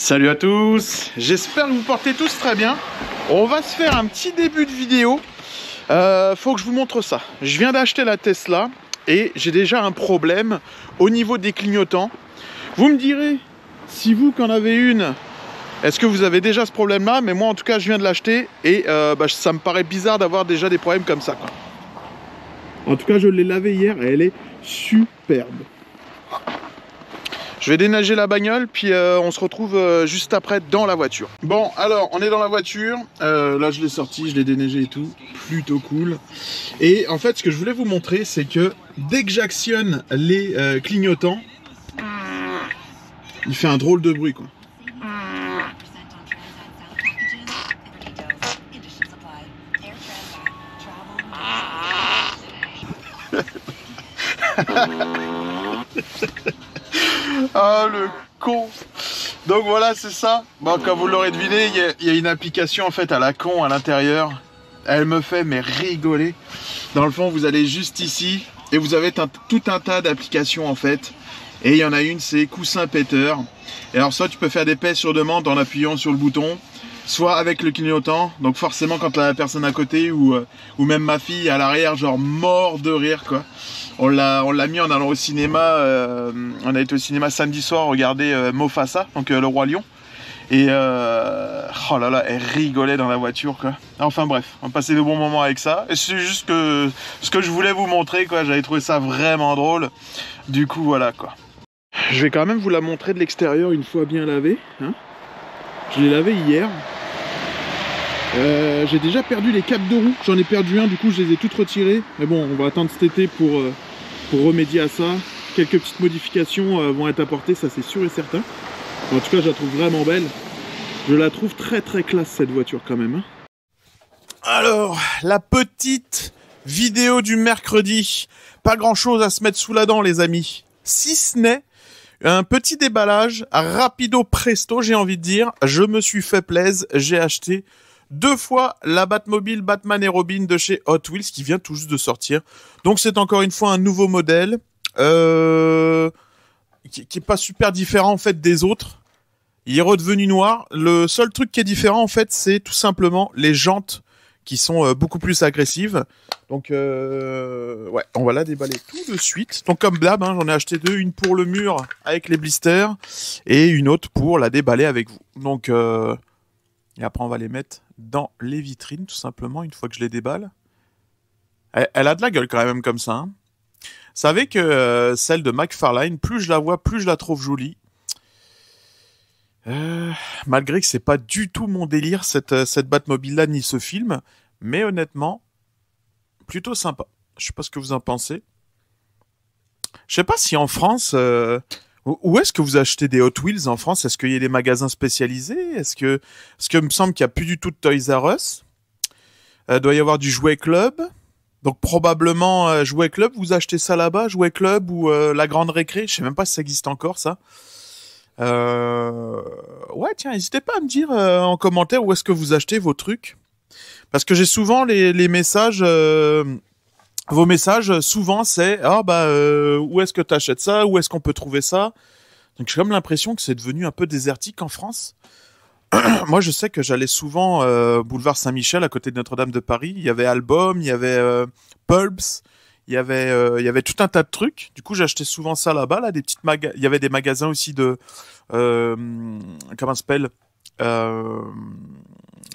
Salut à tous, j'espère que vous portez tous très bien. On va se faire un petit début de vidéo. Faut que je vous montre ça. Je viens d'acheter la Tesla et j'ai déjà un problème au niveau des clignotants. Vous me direz, si vous qu'en avez une, est-ce que vous avez déjà ce problème-là? Mais moi en tout cas je viens de l'acheter et ça me paraît bizarre d'avoir déjà des problèmes comme ça, quoi. En tout cas je l'ai lavée hier et elle est superbe. Je vais déneiger la bagnole, puis on se retrouve juste après dans la voiture. Bon, alors, on est dans la voiture. Là, je l'ai sorti, je l'ai déneigé et tout. Plutôt cool. Et en fait, ce que je voulais vous montrer, c'est que dès que j'actionne les clignotants, il fait un drôle de bruit, quoi. Ah, le con. Donc voilà, c'est ça. Bon, comme vous l'aurez deviné, il y a une application en fait à la con à l'intérieur. Elle me fait mais rigoler. Dans le fond, vous allez juste ici et vous avez tout un tas d'applications en fait. Et il y en a une, c'est coussin péteur. Et alors soit tu peux faire des pets sur demande en appuyant sur le bouton, soit avec le clignotant. Donc forcément quand la personne à côté ou même ma fille à l'arrière, genre mort de rire, quoi. On l'a mis en allant au cinéma. On a été au cinéma samedi soir regarder Mufasa, donc le roi lion. Et oh là là, elle rigolait dans la voiture, quoi. Enfin bref, on passait de bons moments avec ça. Et c'est juste que ce que je voulais vous montrer, quoi. J'avais trouvé ça vraiment drôle. Du coup voilà, quoi. Je vais quand même vous la montrer de l'extérieur une fois bien lavée, hein. Je l'ai lavée hier. J'ai déjà perdu les capes de roue. J'en ai perdu un, du coup je les ai toutes retirées. Mais bon, on va attendre cet été pour remédier à ça. Quelques petites modifications vont être apportées, ça c'est sûr et certain. En tout cas, je la trouve vraiment belle. Je la trouve très très classe cette voiture quand même, hein. Alors, la petite vidéo du mercredi. Pas grand chose à se mettre sous la dent, les amis. Si ce n'est un petit déballage rapido presto, j'ai envie de dire. Je me suis fait plaisir, j'ai acheté 2 fois la Batmobile Batman et Robin de chez Hot Wheels qui vient tout juste de sortir. Donc c'est encore une fois un nouveau modèle qui est pas super différent en fait des autres. Il est redevenu noir. Le seul truc qui est différent en fait, c'est tout simplement les jantes qui sont beaucoup plus agressives. Donc ouais, on va la déballer tout de suite. Donc comme d'hab, hein, j'en ai acheté 2, une pour le mur avec les blisters et une autre pour la déballer avec vous. Donc et après on va les mettre dans les vitrines tout simplement une fois que je les déballe. Elle a de la gueule quand même comme ça, hein. Vous savez que celle de McFarlane, plus je la vois, plus je la trouve jolie. Malgré que c'est pas du tout mon délire cette Batmobile-là ni ce film, mais honnêtement, plutôt sympa. Je sais pas ce que vous en pensez. Je sais pas si en France, où est-ce que vous achetez des Hot Wheels en France? Est-ce qu'il y a des magasins spécialisés? Est-ce que il me semble qu'il y a plus du tout de Toys R Us? Doit y avoir du Jouet Club. Donc probablement Jouet Club, vous achetez ça là-bas, Jouet Club ou la Grande Récré, je sais même pas si ça existe encore ça. Ouais tiens, n'hésitez pas à me dire en commentaire où est-ce que vous achetez vos trucs. Parce que j'ai souvent les messages, vos messages souvent c'est où est-ce que tu achètes ça, où est-ce qu'on peut trouver ça. Donc j'ai comme l'impression que c'est devenu un peu désertique en France. Moi, je sais que j'allais souvent boulevard Saint-Michel, à côté de Notre-Dame de Paris. Il y avait Album, il y avait Pulps, il y avait tout un tas de trucs. Du coup, j'achetais souvent ça là-bas, là, des petites il y avait des magasins aussi de comment ça s'appelle,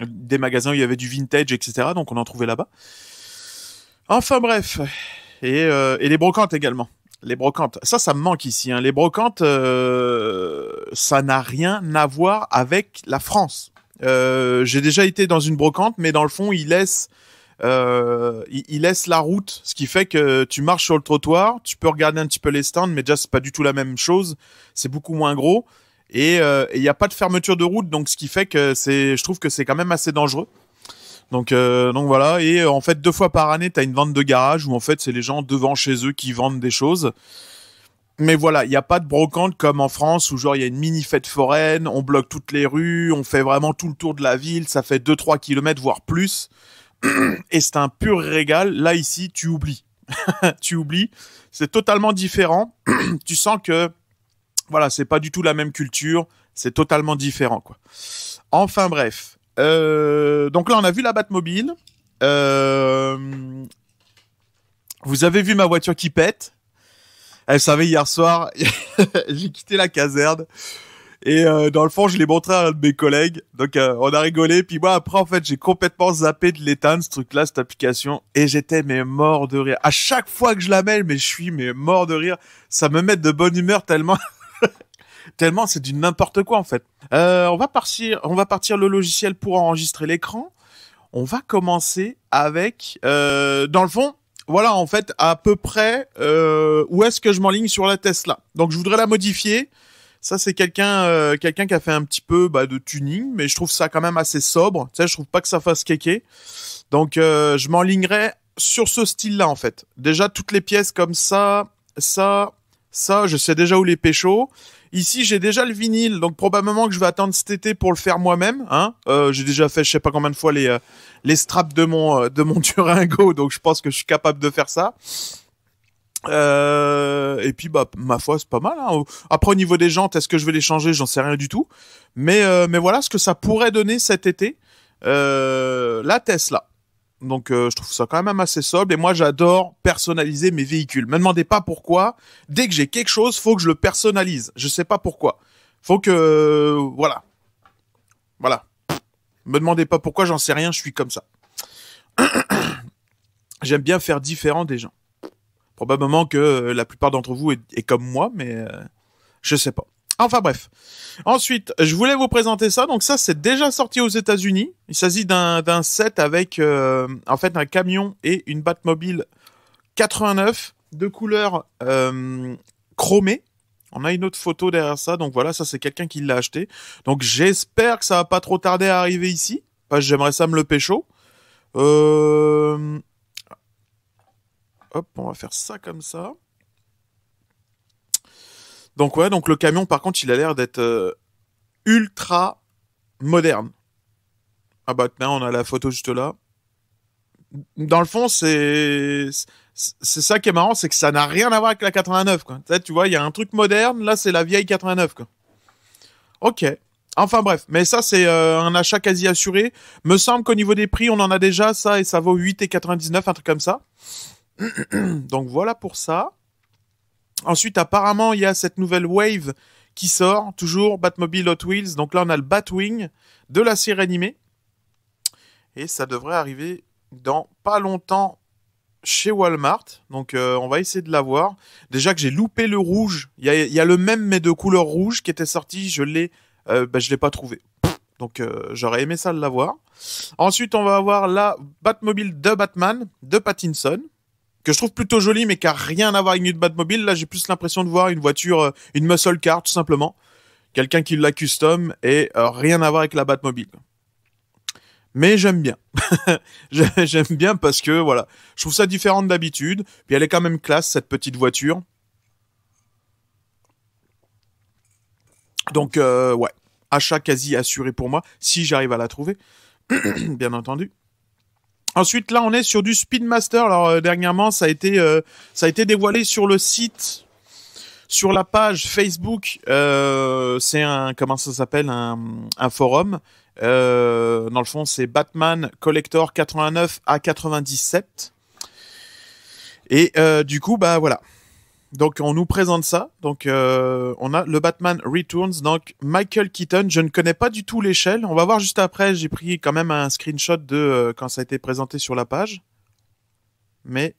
des magasins où il y avait du vintage, etc. Donc, on en trouvait là-bas. Enfin bref, et les brocantes également. Les brocantes, ça me manque ici, hein. Les brocantes, ça n'a rien à voir avec la France. J'ai déjà été dans une brocante, mais dans le fond, il laisse la route, ce qui fait que tu marches sur le trottoir, tu peux regarder un petit peu les stands, mais déjà c'est pas du tout la même chose, c'est beaucoup moins gros, et il n'y a pas de fermeture de route, donc ce qui fait que je trouve que c'est quand même assez dangereux. Donc voilà, et en fait 2 fois par année t'as une vente de garage où en fait c'est les gens devant chez eux qui vendent des choses. Mais voilà, il n'y a pas de brocante comme en France où genre il y a une mini fête foraine, on bloque toutes les rues, on fait vraiment tout le tour de la ville, ça fait 2-3 kilomètres voire plus. Et c'est un pur régal. Là ici tu oublies. Tu oublies, c'est totalement différent. Tu sens que voilà, c'est pas du tout la même culture, C'est totalement différent, quoi. Enfin bref. Donc là, on a vu la Batmobile. Vous avez vu ma voiture qui pète. Elle savait hier soir, j'ai quitté la caserne. Et dans le fond, je l'ai montré à un de mes collègues. Donc on a rigolé. Puis moi, après, en fait, j'ai complètement zappé de l'éteindre, ce truc-là, cette application. Et j'étais mais mort de rire. À chaque fois que je la mets, mais je suis mais mort de rire. Ça me met de bonne humeur tellement... tellement c'est du n'importe quoi, en fait. On va partir le logiciel pour enregistrer l'écran. On va commencer avec... dans le fond, voilà, en fait, à peu près où est-ce que je m'enligne sur la Tesla. Donc, je voudrais la modifier. Ça, c'est quelqu'un qui a fait un petit peu de tuning, mais je trouve ça quand même assez sobre. Tu sais, je trouve pas que ça fasse kéké. Donc, je m'enlignerai sur ce style-là, en fait. Déjà, toutes les pièces comme ça, je sais déjà où les pécho. Ici, j'ai déjà le vinyle, donc probablement que je vais attendre cet été pour le faire moi-même. Hein. J'ai déjà fait, je sais pas combien de fois les straps de mon Durango, donc je pense que je suis capable de faire ça. Et puis ma foi, c'est pas mal. Hein. Après, au niveau des jantes, est-ce que je vais les changer? J'en sais rien du tout. Mais voilà ce que ça pourrait donner cet été. La Tesla. Donc je trouve ça quand même assez sobre. Et moi, j'adore personnaliser mes véhicules. Me demandez pas pourquoi. Dès que j'ai quelque chose, faut que je le personnalise. Je sais pas pourquoi. Faut que voilà. Me demandez pas pourquoi, j'en sais rien. Je suis comme ça. J'aime bien faire différent des gens. Probablement que la plupart d'entre vous est comme moi, mais je sais pas. Enfin bref. Ensuite, je voulais vous présenter ça. Donc ça, c'est déjà sorti aux États-Unis. Il s'agit d'un set avec en fait un camion et une Batmobile 89 de couleur chromée. On a une autre photo derrière ça. Donc voilà, ça c'est quelqu'un qui l'a acheté. Donc j'espère que ça va pas trop tarder à arriver ici. Parce que j'aimerais ça me le pécho. Hop, on va faire ça comme ça. Donc ouais, donc le camion par contre, il a l'air d'être ultra moderne. Ah bah tiens, on a la photo juste là. Dans le fond, c'est ça qui est marrant, c'est que ça n'a rien à voir avec la 89 quoi. Tu vois, il y a un truc moderne, là c'est la vieille 89 quoi. OK. Enfin bref, mais ça c'est un achat quasi assuré. Me semble qu'au niveau des prix, on en a déjà ça et ça vaut 8,99 un truc comme ça. Donc voilà pour ça. Ensuite, apparemment, il y a cette nouvelle Wave qui sort, toujours Batmobile Hot Wheels. Donc là, on a le Batwing de la série animée. Et ça devrait arriver dans pas longtemps chez Walmart. Donc on va essayer de l'avoir. Déjà que j'ai loupé le rouge. Il y a le même, mais de couleur rouge qui était sorti. Je l'ai pas trouvé. Donc j'aurais aimé ça l'avoir. Ensuite, on va avoir la Batmobile de Batman de Pattinson, que je trouve plutôt jolie, mais qui a rien à voir avec une Batmobile. Là, j'ai plus l'impression de voir une voiture, une muscle car, tout simplement. Quelqu'un qui l'a custom et rien à voir avec la Batmobile. Mais j'aime bien. J'aime bien parce que, voilà, je trouve ça différent d'habitude. Puis elle est quand même classe, cette petite voiture. Donc, ouais, achat quasi assuré pour moi, si j'arrive à la trouver, bien entendu. Ensuite, là, on est sur du Speedmaster. Alors, dernièrement, ça a été dévoilé sur le site, sur la page Facebook. C'est comment ça s'appelle, un forum. Dans le fond, c'est Batman Collector 89 à 97. Et du coup, voilà. Donc, on nous présente ça. Donc, on a le Batman Returns. Donc, Michael Keaton. Je ne connais pas du tout l'échelle. On va voir juste après. J'ai pris quand même un screenshot de quand ça a été présenté sur la page. Mais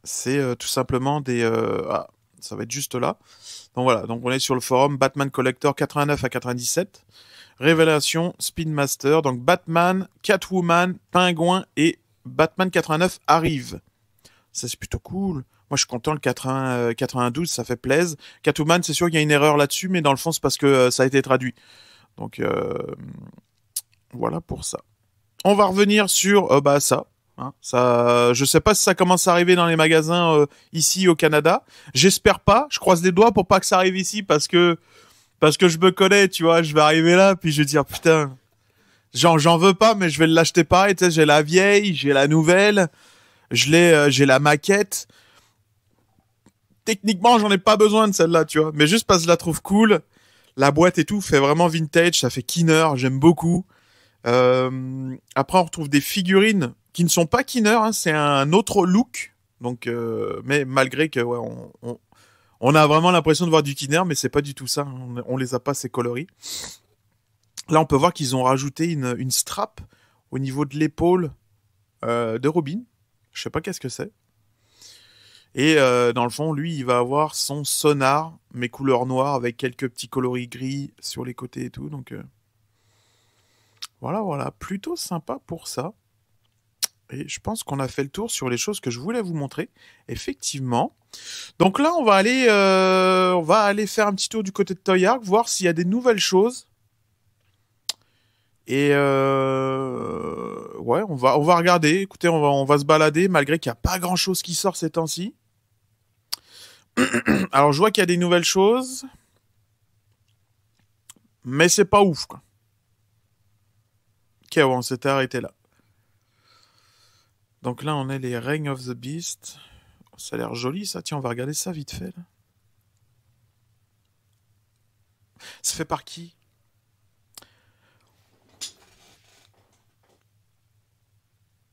c'est tout simplement ça va être juste là. Donc, voilà. Donc, on est sur le forum Batman Collector 89 à 97. Révélation Speedmaster. Donc, Batman, Catwoman, Pingouin et Batman 89 arrivent. Ça, c'est plutôt cool. Moi, je suis content, le 92, ça fait plaisir. Catwoman, c'est sûr qu'il y a une erreur là-dessus, mais dans le fond, c'est parce que ça a été traduit. Donc, voilà pour ça. On va revenir sur ça. Hein, ça. Je sais pas si ça commence à arriver dans les magasins ici au Canada. J'espère pas. Je croise les doigts pour pas que ça arrive ici parce que je me connais, tu vois. Je vais arriver là, puis je vais dire, putain, j'en veux pas, mais je vais l'acheter pareil. Tu sais, j'ai la vieille, j'ai la nouvelle, j'ai la maquette. Techniquement, j'en ai pas besoin de celle-là, tu vois. Mais juste parce que je la trouve cool. La boîte et tout fait vraiment vintage, ça fait Kinner, j'aime beaucoup. Après, on retrouve des figurines qui ne sont pas Kinner, hein, c'est un autre look. Donc, mais malgré que ouais, on a vraiment l'impression de voir du Kinner, mais c'est pas du tout ça. On les a pas ces coloris. Là, on peut voir qu'ils ont rajouté une strap au niveau de l'épaule de Robin. Je sais pas qu'est-ce que c'est. Et dans le fond, lui, il va avoir son sonar, mais couleur noire, avec quelques petits coloris gris sur les côtés et tout. Donc voilà, plutôt sympa pour ça. Et je pense qu'on a fait le tour sur les choses que je voulais vous montrer. Effectivement. Donc là, on va aller faire un petit tour du côté de Toy Ark, voir s'il y a des nouvelles choses. Et ouais, on va regarder. Écoutez, on va se balader, malgré qu'il n'y a pas grand-chose qui sort ces temps-ci. Alors, je vois qu'il y a des nouvelles choses. Mais c'est pas ouf, quoi. Ok, bon, on s'était arrêté là. Donc là, on a les Reign of the Beast. Ça a l'air joli, ça. Tiens, on va regarder ça vite fait, là. Ça fait par qui?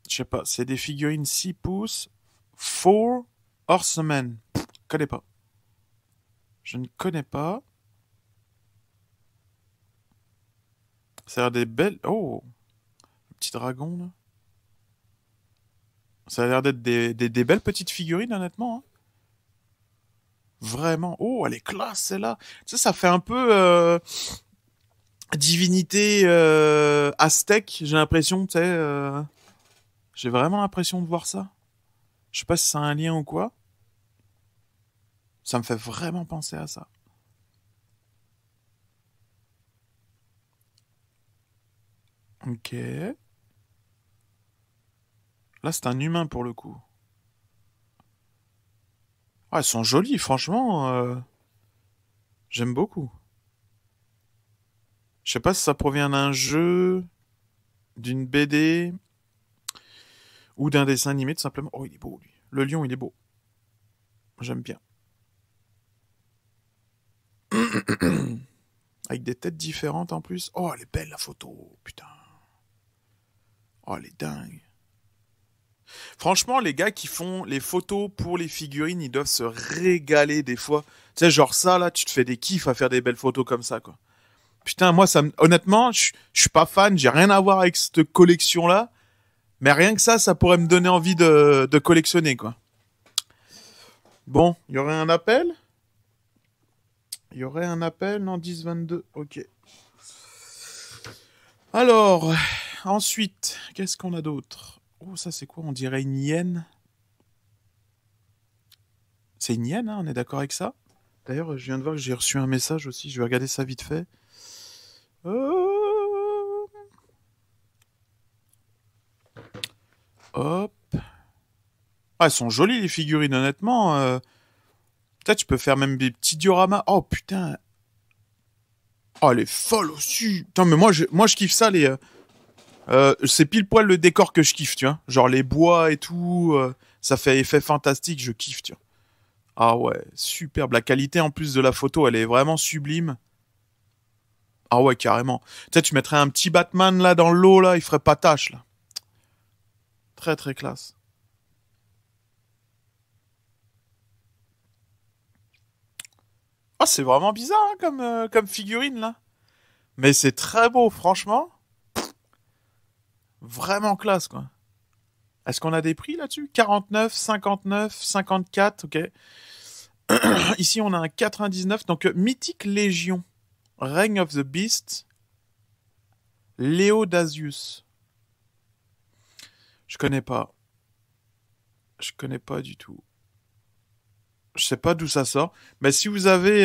Je sais pas. C'est des figurines 6 pouces. 4 Horsemen. Je connais pas. Je ne connais pas. Ça a l'air des belles... Oh! Le petit dragon, là. Ça a l'air d'être des belles petites figurines, honnêtement. Hein. Vraiment. Oh, elle est classe, celle-là. Tu sais, ça fait un peu divinité aztèque, j'ai l'impression, tu sais. J'ai vraiment l'impression de voir ça. Je sais pas si c'est un lien ou quoi. Ça me fait vraiment penser à ça. Ok. Là, c'est un humain pour le coup. Ah, elles sont jolies, franchement. J'aime beaucoup. Je sais pas si ça provient d'un jeu, d'une BD ou d'un dessin animé, tout simplement. Oh, il est beau, lui. Le lion, il est beau. J'aime bien. Avec des têtes différentes en plus. Oh, elle est belle la photo. Putain. Oh, elle est dingue. Franchement, les gars qui font les photos pour les figurines, ils doivent se régaler des fois. Tu sais, genre ça, là, tu te fais des kiffs à faire des belles photos comme ça, quoi. Putain, moi, honnêtement, je suis pas fan, j'ai rien à voir avec cette collection-là. Mais rien que ça pourrait me donner envie de collectionner, quoi. Bon, il y aurait un appel? Il y aurait un appel? Non, 10-22, ok. Alors, ensuite, qu'est-ce qu'on a d'autre? Oh, ça c'est quoi? On dirait une hyène. C'est une hyène, hein, on est d'accord avec ça? D'ailleurs, je viens de voir que j'ai reçu un message aussi, je vais regarder ça vite fait. Hop. Ah, elles sont jolies les figurines, honnêtement. Peut-être tu peux faire même des petits dioramas. Oh putain. Oh, elle est folle aussi. Putain, mais moi je kiffe ça, c'est pile poil le décor que je kiffe, tu vois. Genre les bois et tout. Ça fait effet fantastique, je kiffe, tu vois. Ah ouais, superbe. La qualité en plus de la photo, elle est vraiment sublime. Ah ouais, carrément. Tu sais, tu mettrais un petit Batman là dans l'eau, là, il ferait pas tâche, là. Très très classe. Ah, c'est vraiment bizarre hein, comme figurine, là. Mais c'est très beau, franchement. Vraiment classe, quoi. Est-ce qu'on a des prix là-dessus? 49, 59, 54, ok. Ici, on a un 99. Donc, Mythique Légion. Reign of the Beast. Léodasius. Je connais pas. Je connais pas du tout. Je sais pas d'où ça sort. Mais si vous avez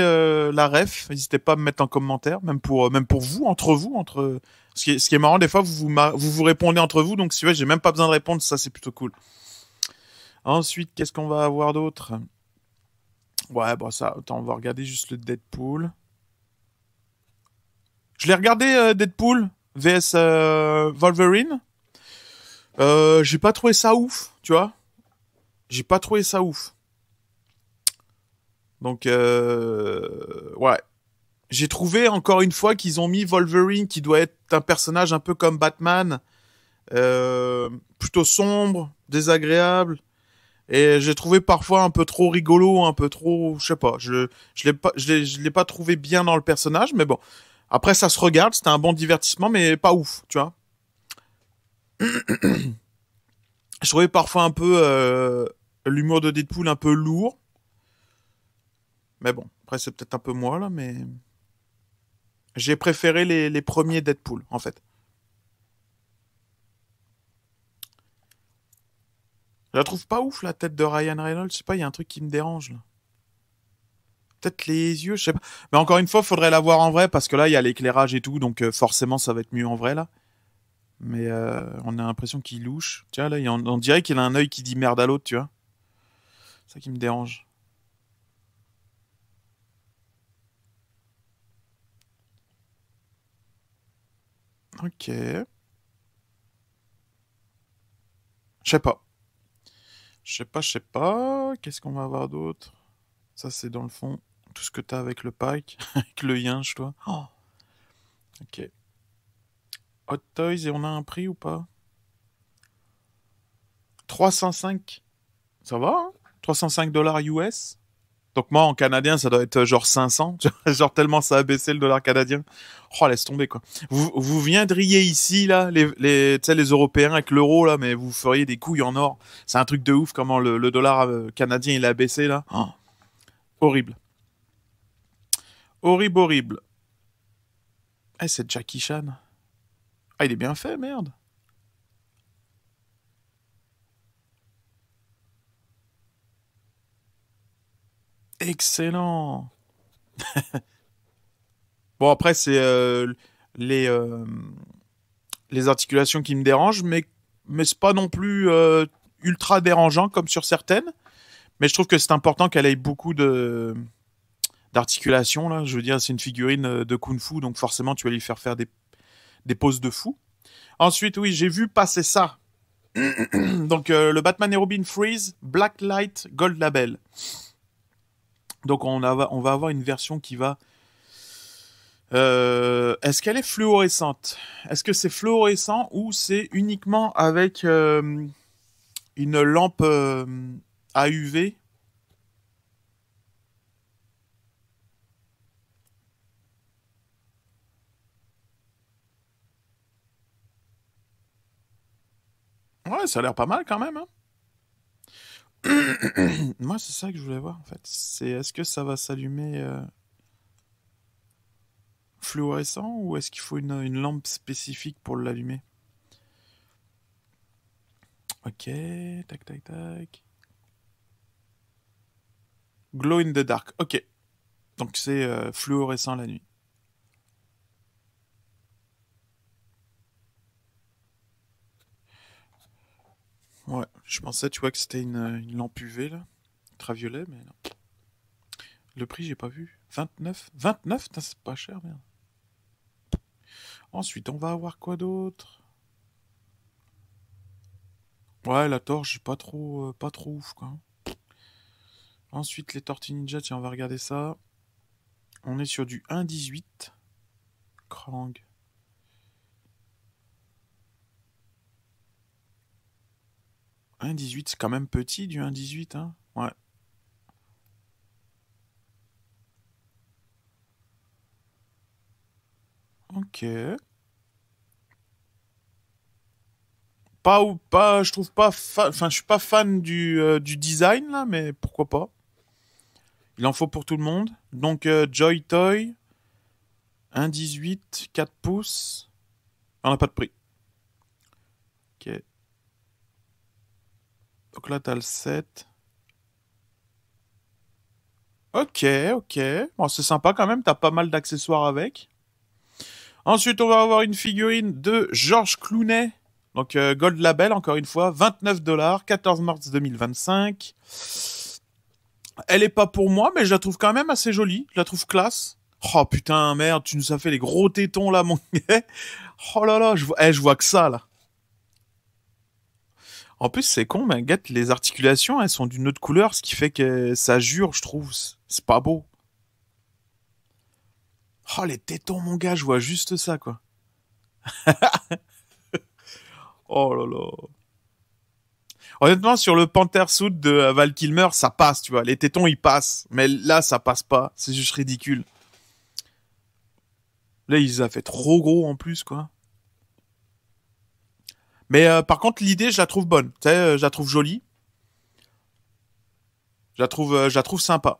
la ref, n'hésitez pas à me mettre en commentaire. Même pour vous, entre... Ce qui est marrant, des fois, vous répondez entre vous. Donc, si vous voulez, j'ai même pas besoin de répondre. Ça, c'est plutôt cool. Ensuite, qu'est-ce qu'on va avoir d'autre? Ouais, bon, ça, attends, on va regarder juste le Deadpool. Je l'ai regardé, Deadpool vs Wolverine. J'ai pas trouvé ça ouf, tu vois. J'ai pas trouvé ça ouf. Donc, ouais. J'ai trouvé encore une fois qu'ils ont mis Wolverine, qui doit être un personnage un peu comme Batman, plutôt sombre, désagréable. Et j'ai trouvé parfois un peu trop rigolo, un peu trop, je sais pas, je l'ai pas trouvé bien dans le personnage, mais bon. Après, ça se regarde, c'était un bon divertissement, mais pas ouf, tu vois. Je trouvais parfois un peu l'humour de Deadpool un peu lourd, mais bon, après c'est peut-être un peu moi là, mais j'ai préféré les premiers Deadpool en fait. Je la trouve pas ouf la tête de Ryan Reynolds, je sais pas, il y a un truc qui me dérange là. Peut-être les yeux, je sais pas. Mais encore une fois, faudrait la voir en vrai parce que là il y a l'éclairage et tout, donc forcément ça va être mieux en vrai là. Mais on a l'impression qu'il louche. Tiens là, on dirait qu'il a un œil qui dit merde à l'autre, tu vois. C'est ça qui me dérange. Ok. Je sais pas. Je sais pas. Qu'est-ce qu'on va avoir d'autre? Ça, c'est dans le fond. Tout ce que t'as avec le pack. Avec le yinche, toi. Oh, ok. Hot Toys, et on a un prix ou pas? 305. Ça va, hein? 305 dollars US. Donc moi, en canadien, ça doit être genre 500. Genre tellement ça a baissé le dollar canadien. Oh, laisse tomber, quoi. Vous viendriez ici, là, tu sais, les Européens avec l'euro, là, mais vous feriez des couilles en or. C'est un truc de ouf comment le dollar canadien, il a baissé, là. Oh, horrible. Horrible, horrible. Eh, c'est Jackie Chan. Ah, il est bien fait, merde. Excellent. Bon, après, c'est les, euh, les articulations qui me dérangent, mais c'est pas non plus ultra dérangeant comme sur certaines. Mais je trouve que c'est important qu'elle ait beaucoup d'articulation, là. Je veux dire, c'est une figurine de kung-fu, donc forcément, tu vas lui faire des poses de fou. Ensuite, oui, j'ai vu passer ça. Donc, le Batman et Robin Freeze, Black Light Gold Label. Donc, on va avoir une version qui va. Est-ce qu'elle est fluorescente? Est-ce que c'est fluorescent ou c'est uniquement avec une lampe AUV? Ouais, ça a l'air pas mal quand même, hein. Moi, c'est ça que je voulais voir en fait. C'est est-ce que ça va s'allumer fluorescent ou est-ce qu'il faut une lampe spécifique pour l'allumer? Ok, tac tac tac. Glow in the dark. Ok, donc c'est fluorescent la nuit. Ouais, je pensais, tu vois, que c'était une lampe UV là, ultraviolet, mais non. Le prix, j'ai pas vu. 29? 29? Putain, c'est pas cher, merde. Ensuite, on va avoir quoi d'autre? Ouais, la torche, pas trop ouf, quoi. Ensuite, les Tortues Ninja, tiens, on va regarder ça. On est sur du 1,18. Krang. 1,18, c'est quand même petit, du 1,18, hein. Ouais. Ok. Pas ou pas, je trouve pas enfin, je suis pas fan du design, là, mais pourquoi pas. Il en faut pour tout le monde. Donc, Joy Toy, 1,18, 4 pouces. On n'a pas de prix. Ok. Donc là, t'as le 7. Ok, ok. Bon, c'est sympa quand même, t'as pas mal d'accessoires avec. Ensuite, on va avoir une figurine de George Clooney. Donc, Gold Label, encore une fois, 29 dollars, 14 mars 2025. Elle est pas pour moi, mais je la trouve quand même assez jolie. Je la trouve classe. Oh putain, merde, tu nous as fait les gros tétons là, mon gars. Oh là là, je vois que ça là. En plus, c'est con, mais gâte, les articulations, elles sont d'une autre couleur, ce qui fait que ça jure, je trouve. C'est pas beau. Oh, les tétons, mon gars, je vois juste ça, quoi. Oh là là. Honnêtement, sur le Panthersuit de Val Kilmer, ça passe, tu vois. Les tétons, ils passent. Mais là, ça passe pas. C'est juste ridicule. Là, il les a fait trop gros en plus, quoi. Mais par contre, l'idée, je la trouve bonne. Tu sais, je la trouve jolie. Je la trouve sympa.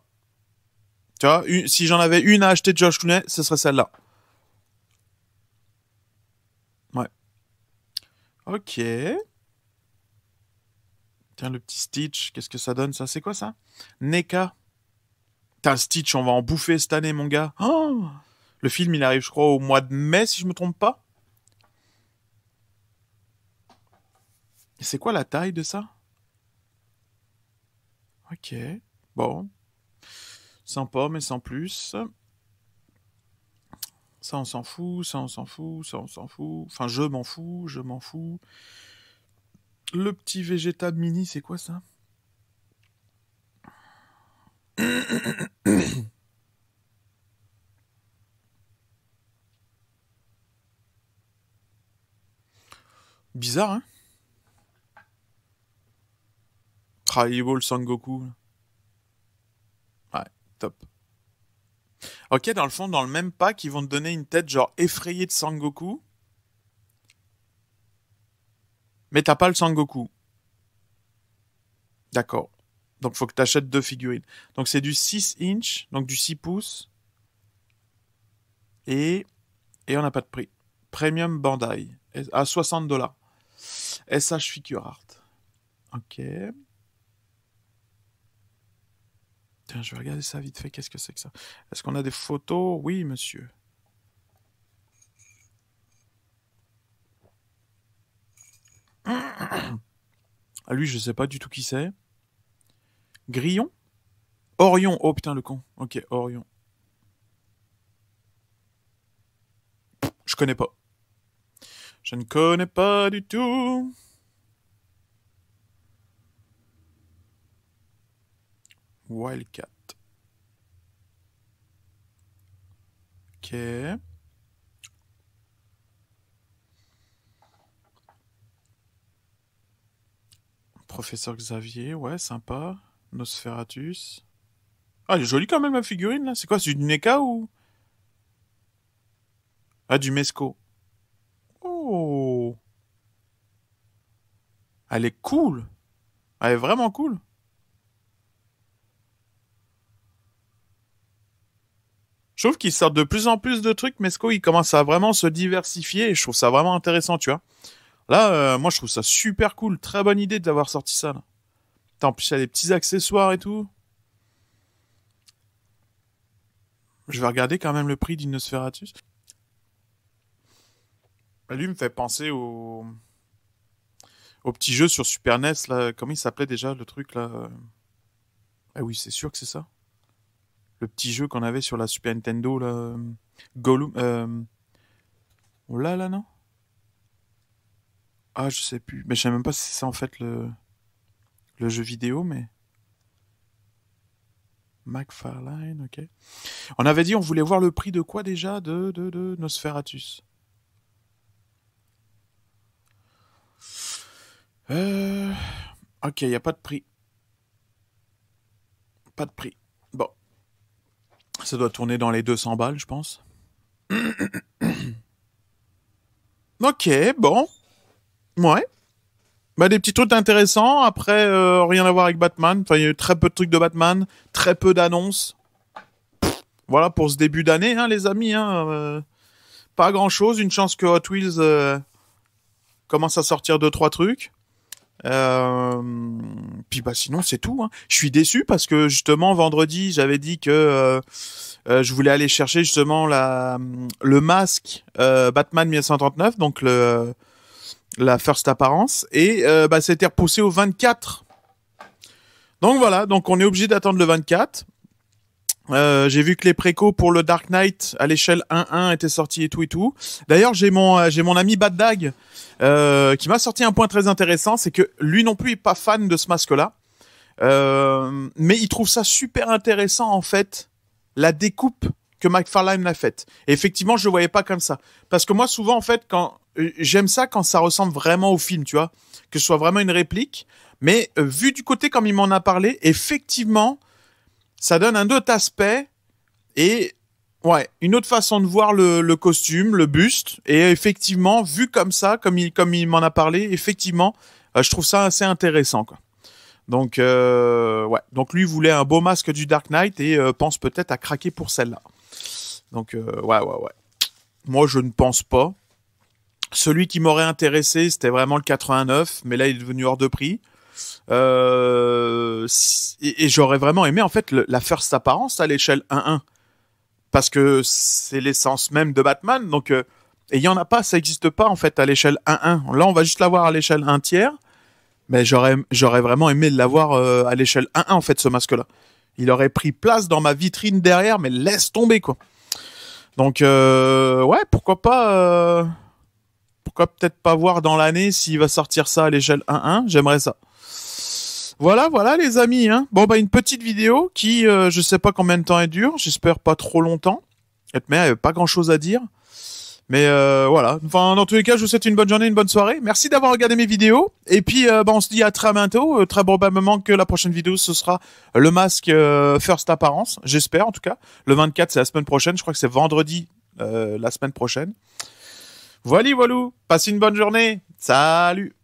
Tu vois, si j'en avais une à acheter de George Clooney, ce serait celle-là. Ouais. Ok. Tiens, le petit Stitch, qu'est-ce que ça donne, ça? C'est quoi, ça? NECA. T'as Stitch, on va en bouffer cette année, mon gars. Oh, le film, il arrive, je crois, au mois de mai, si je me trompe pas. Et c'est quoi la taille de ça? Ok. Bon. Sympa, mais sans plus. Ça, on s'en fout, ça, on s'en fout, ça, on s'en fout. Enfin, je m'en fous, je m'en fous. Le petit végétal mini, c'est quoi ça? Bizarre, hein? Tribal Sangoku. Ouais, top. Ok, dans le fond, dans le même pack, ils vont te donner une tête genre effrayée de Sangoku. Mais t'as pas le Sangoku. D'accord. Donc faut que t'achètes 2 figurines. Donc c'est du 6 inch, donc du 6 pouces. Et on n'a pas de prix. Premium Bandai. À $60. SH Figure Art. Ok. Tiens, je vais regarder ça vite fait. Qu'est-ce que c'est que ça? Est-ce qu'on a des photos? Oui, monsieur. Ah, lui, je sais pas du tout qui c'est. Grillon? Orion. Oh putain, le con. Ok, Orion. Je connais pas. Je ne connais pas du tout. Wildcat. Ok. Professeur Xavier, ouais, sympa. Nosferatus. Ah, elle est jolie quand même la figurine là. C'est quoi, c'est du NECA ou? Ah, du Mesco. Oh. Elle est cool. Elle est vraiment cool. Je trouve qu'ils sortent de plus en plus de trucs. Mesco, il commence à vraiment se diversifier et je trouve ça vraiment intéressant, tu vois. Là, moi, je trouve ça super cool. Très bonne idée d'avoir sorti ça, là. Putain, en plus, il y a des petits accessoires et tout. Je vais regarder quand même le prix d'Innosferatus. Lui me fait penser au petit jeu sur Super NES, là. Comment il s'appelait déjà, le truc, là? Ah oui, c'est sûr que c'est ça. Le petit jeu qu'on avait sur la Super Nintendo, là. Gollum. Oh là, là, non? Ah, je sais plus. Mais je sais même pas si c'est ça, en fait, le jeu vidéo, mais... McFarlane, ok. On avait dit on voulait voir le prix de quoi déjà de Nosferatus. Euh... Ok, il n'y a pas de prix. Pas de prix. Bon. Ça doit tourner dans les 200 balles, je pense. Ok, bon. Ouais. Bah, des petits trucs intéressants. Après, rien à voir avec Batman. Enfin, il y a eu très peu de trucs de Batman. Très peu d'annonces. Voilà pour ce début d'année, hein, les amis. Hein, pas grand-chose. Une chance que Hot Wheels commence à sortir 2-3 trucs. Puis bah sinon c'est tout. Hein. Je suis déçu parce que justement vendredi j'avais dit que je voulais aller chercher justement le masque Batman 1939, donc la first apparence, et bah ça a été repoussé au 24. Donc voilà, donc on est obligé d'attendre le 24. J'ai vu que les précos pour le Dark Knight à l'échelle 1-1 étaient sortis et tout et tout. D'ailleurs, j'ai mon ami Bad Dag qui m'a sorti un point très intéressant, c'est que lui non plus est pas fan de ce masque-là, mais il trouve ça super intéressant en fait, la découpe que McFarlane l'a faite. Et effectivement, je le voyais pas comme ça. Parce que moi, souvent, en fait, quand j'aime ça quand ça ressemble vraiment au film, tu vois, que ce soit vraiment une réplique. Mais vu du côté comme il m'en a parlé, effectivement, ça donne un autre aspect et ouais, une autre façon de voir le costume, le buste. Et effectivement, vu comme ça, comme il m'en a parlé, effectivement, je trouve ça assez intéressant, quoi. Donc, ouais. Donc, lui voulait un beau masque du Dark Knight et pense peut-être à craquer pour celle-là. Donc, ouais. Moi, je ne pense pas. Celui qui m'aurait intéressé, c'était vraiment le 89, mais là, il est devenu hors de prix. Et j'aurais vraiment aimé, en fait, la first apparence à l'échelle 1-1. Parce que c'est l'essence même de Batman. Donc, et il n'y en a pas, ça n'existe pas, en fait, à l'échelle 1-1. Là, on va juste l'avoir à l'échelle 1 tiers. Mais j'aurais vraiment aimé l'avoir à l'échelle 1-1, en fait, ce masque-là. Il aurait pris place dans ma vitrine derrière, mais laisse tomber, quoi. Donc, ouais, pourquoi pas... pourquoi peut-être pas voir dans l'année s'il va sortir ça à l'échelle 1-1. J'aimerais ça. Voilà, les amis. Hein. Bon, bah, une petite vidéo qui, je sais pas combien de temps elle dure. J'espère pas trop longtemps. Mais pas grand-chose à dire. Mais voilà. Enfin, dans tous les cas, je vous souhaite une bonne journée, une bonne soirée. Merci d'avoir regardé mes vidéos. Et puis, bah, on se dit à très bientôt. Très probablement que la prochaine vidéo, ce sera le masque First Apparence. J'espère, en tout cas. Le 24, c'est la semaine prochaine. Je crois que c'est vendredi la semaine prochaine. Voilà. Passez une bonne journée. Salut.